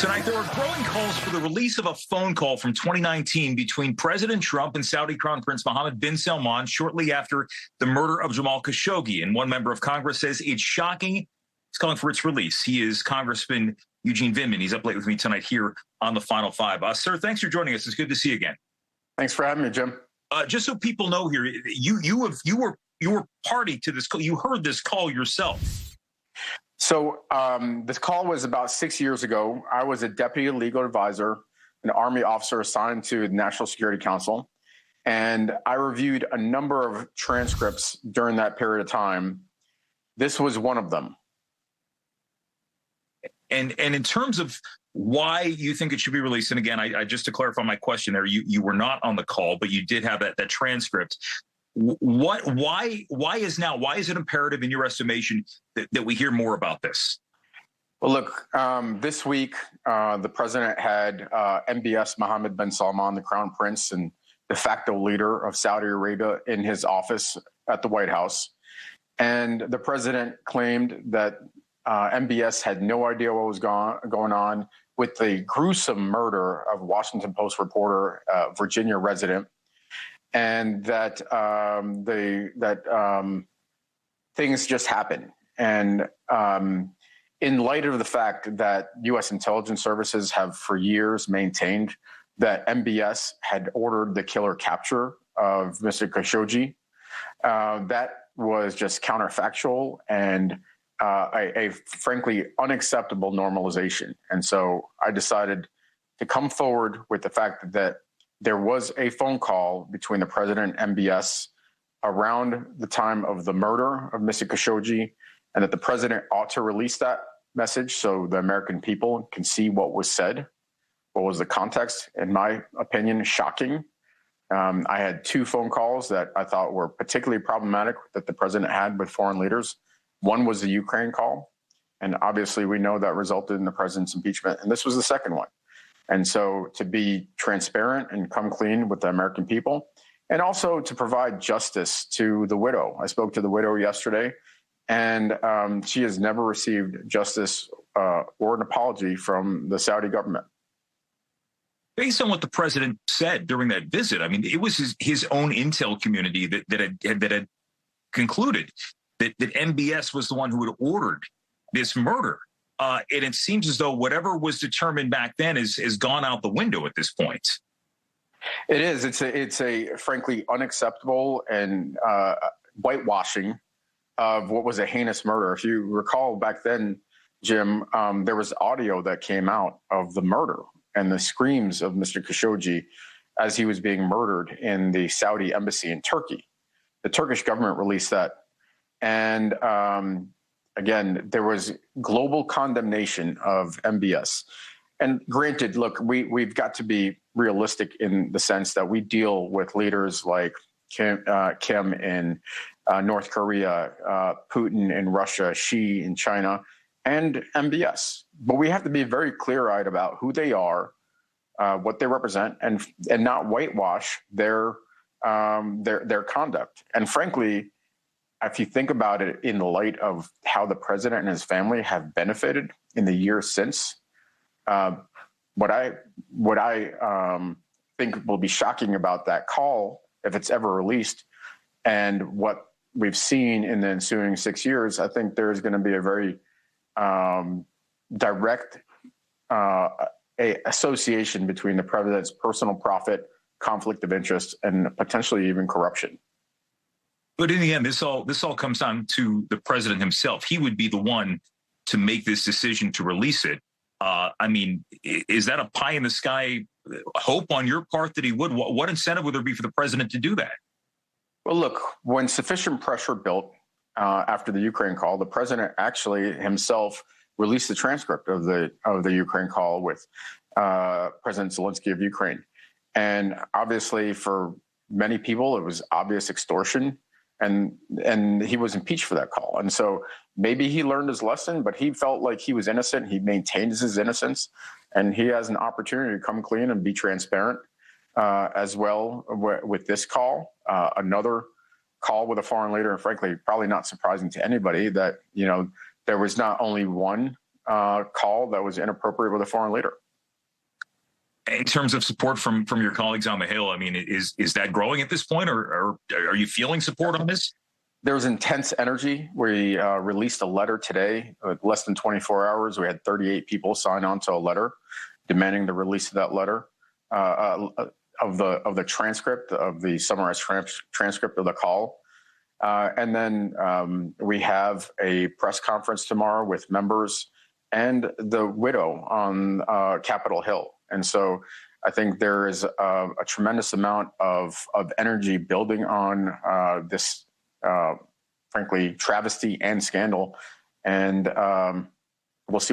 Tonight, there are growing calls for the release of a phone call from 2019 between President Trump and Saudi Crown Prince Mohammed bin Salman shortly after the murder of Jamal Khashoggi. And one member of Congress says it's shocking. He's calling for its release. He is Congressman Eugene Vindman. He's up late with me tonight here on the Final Five. Sir, thanks for joining us. It's good to see you again. Thanks for having me, Jim. Just so people know here, you were party to this call. You heard this call yourself. So this call was about 6 years ago. I was a deputy legal advisor, an Army officer assigned to the National Security Council, and I reviewed a number of transcripts during that period of time. This was one of them. And in terms of why you think it should be released, and again, I just to clarify my question there, you were not on the call, but you did have that transcript. Why is it imperative in your estimation that we hear more about this? Well, look, this week, the president had MBS Mohammed bin Salman, the crown prince and de facto leader of Saudi Arabia, in his office at the White House. And the president claimed that MBS had no idea what was going on with the gruesome murder of Washington Post reporter, Virginia resident, and that things just happen. And in light of the fact that U.S. intelligence services have for years maintained that MBS had ordered the killer capture of Mr. Khashoggi, that was just counterfactual and a frankly unacceptable normalization. And so I decided to come forward with the fact that there was a phone call between the president and MBS around the time of the murder of Mr. Khashoggi, and that the president ought to release that message so the American people can see what was said, what was the context. In my opinion, shocking. I had two phone calls that I thought were particularly problematic that the president had with foreign leaders. One was the Ukraine call, and obviously we know that resulted in the president's impeachment, and this was the second one. And so to be transparent and come clean with the American people, and also to provide justice to the widow. I spoke to the widow yesterday, and she has never received justice or an apology from the Saudi government. Based on what the president said during that visit, I mean, it was his own intel community that had concluded that MBS was the one who had ordered this murder. And it seems as though whatever was determined back then is gone out the window at this point. It is. It's a frankly unacceptable and whitewashing of what was a heinous murder. If you recall back then, Jim, there was audio that came out of the murder and the screams of Mr. Khashoggi as he was being murdered in the Saudi embassy in Turkey. The Turkish government released that. And again, there was global condemnation of MBS. And granted, look, we've got to be realistic in the sense that we deal with leaders like Kim in North Korea, Putin in Russia, Xi in China, and MBS. But we have to be very clear-eyed about who they are, what they represent, and not whitewash their conduct. And frankly, if you think about it in the light of how the president and his family have benefited in the years since, what I think will be shocking about that call, if it's ever released, and what we've seen in the ensuing 6 years, I think there is going to be a very direct association between the president's personal profit, conflict of interest, and potentially even corruption. But in the end, this all comes down to the president himself. He would be the one to make this decision to release it. I mean, is that a pie in the sky hope on your part that he would? What incentive would there be for the president to do that? Well, look, when sufficient pressure built after the Ukraine call, the president actually himself released the transcript of the Ukraine call with President Zelensky of Ukraine. And obviously, for many people, it was obvious extortion. And he was impeached for that call. And so maybe he learned his lesson, but he felt like he was innocent. He maintained his innocence, and he has an opportunity to come clean and be transparent as well with this call. Another call with a foreign leader, and frankly, probably not surprising to anybody that, you know, there was not only one call that was inappropriate with a foreign leader. In terms of support from your colleagues on the Hill, I mean, is that growing at this point, or are you feeling support on this? There's intense energy. We released a letter today. Less than 24 hours, we had 38 people sign on to a letter demanding the release of that letter, of the transcript, of the summarized transcript of the call. And then we have a press conference tomorrow with members and the widow on Capitol Hill. And so I think there is a tremendous amount of energy building on this, frankly, travesty and scandal. And we'll see what